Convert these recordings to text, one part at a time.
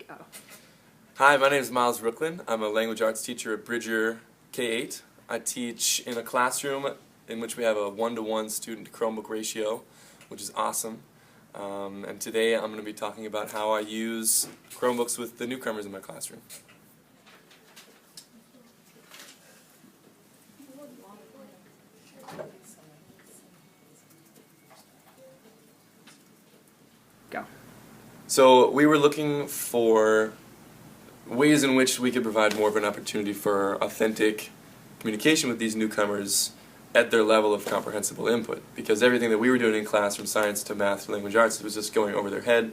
Go. Hi, my name is Miles Brooklyn. I'm a language arts teacher at Bridger K-8. I teach in a classroom in which we have a 1-to-1 student-to-Chromebook ratio, which is awesome. And today I'm going to be talking about how I use Chromebooks with the newcomers in my classroom. Go. So we were looking for ways in which we could provide more of an opportunity for authentic communication with these newcomers at their level of comprehensible input, because everything that we were doing in class, from science to math to language arts, was just going over their head,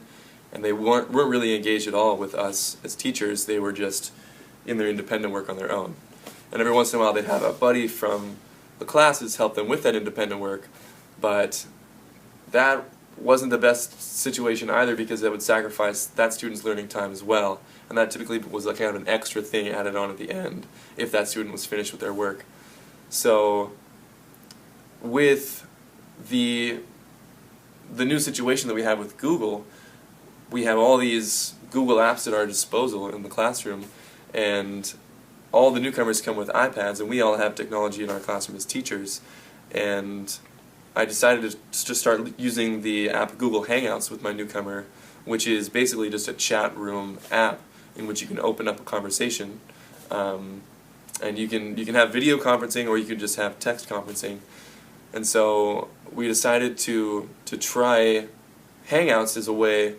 and they weren't really engaged at all with us as teachers. They were just in their independent work on their own. And every once in a while they'd have a buddy from the classes help them with that independent work, but that wasn't the best situation either, because that would sacrifice that student's learning time as well, and that typically was like kind of an extra thing added on at the end if that student was finished with their work. So with the new situation that we have with Google, we have all these Google apps at our disposal in the classroom, and all the newcomers come with iPads, and we all have technology in our classroom as teachers. And I decided to just start using the app Google Hangouts with my newcomer, which is basically just a chat room app in which you can open up a conversation, and you can have video conferencing, or you can just have text conferencing. And so we decided to try Hangouts as a way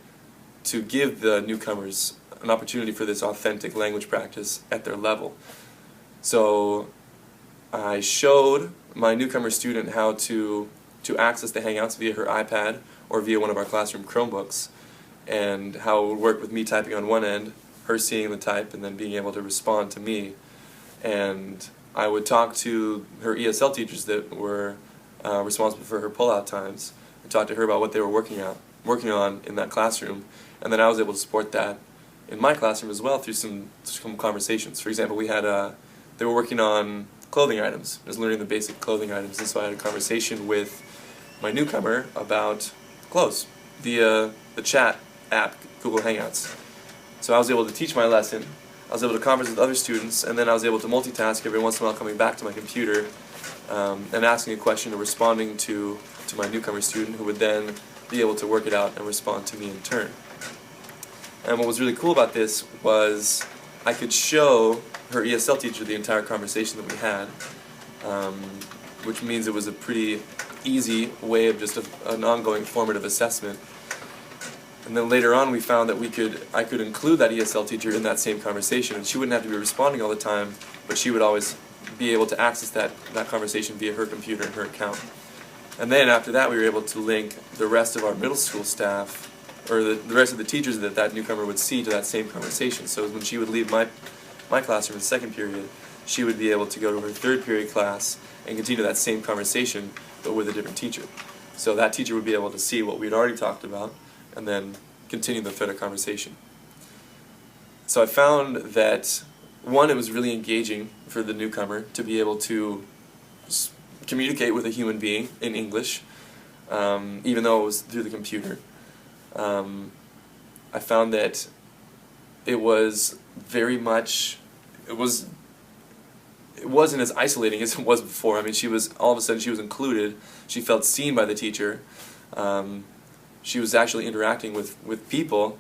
to give the newcomers an opportunity for this authentic language practice at their level. So I showed my newcomer student how to access the Hangouts via her iPad or via one of our classroom Chromebooks, and how it would work with me typing on one end, her seeing the type, and then being able to respond to me. And I would talk to her ESL teachers that were responsible for her pull-out times, and talk to her about what they were working on in that classroom, and then I was able to support that in my classroom as well through some conversations. For example, they were working on clothing items. I was learning the basic clothing items, and so I had a conversation with my newcomer about clothes via the chat app Google Hangouts. So I was able to teach my lesson, I was able to converse with other students, and then I was able to multitask every once in a while, coming back to my computer and asking a question or responding to my newcomer student, who would then be able to work it out and respond to me in turn. And what was really cool about this was I could show her ESL teacher the entire conversation that we had, which means it was a pretty easy way of just an ongoing formative assessment. And then later on we found that I could include that ESL teacher in that same conversation, and she wouldn't have to be responding all the time, but she would always be able to access that conversation via her computer and her account. And then after that we were able to link the rest of our middle school staff, or the rest of the teachers that newcomer would see, to that same conversation. So when she would leave my classroom in the second period, she would be able to go to her third period class and continue that same conversation, but with a different teacher. So that teacher would be able to see what we'd already talked about, and then continue the thread of conversation. So I found that, one, it was really engaging for the newcomer to be able to communicate with a human being in English, even though it was through the computer. I found that it was very much, it wasn't as isolating as it was before. I mean, all of a sudden she was included, she felt seen by the teacher, she was actually interacting with people,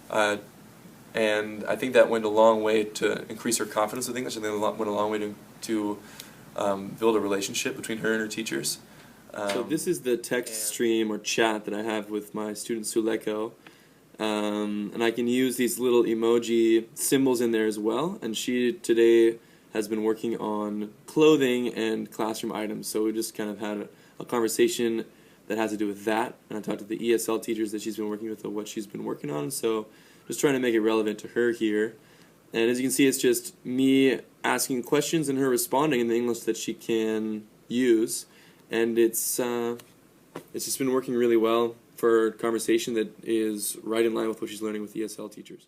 and I think that went a long way to increase her confidence with English, and then went a long way to build a relationship between her and her teachers. So this is the text stream or chat that I have with my student Suleko, and I can use these little emoji symbols in there as well, and she today has been working on clothing and classroom items, so we just kind of had a conversation that has to do with that, and I talked to the ESL teachers that she's been working with and what she's been working on, so just trying to make it relevant to her here. And as you can see, it's just me asking questions and her responding in the English that she can use, and it's just been working really well for a conversation that is right in line with what she's learning with ESL teachers.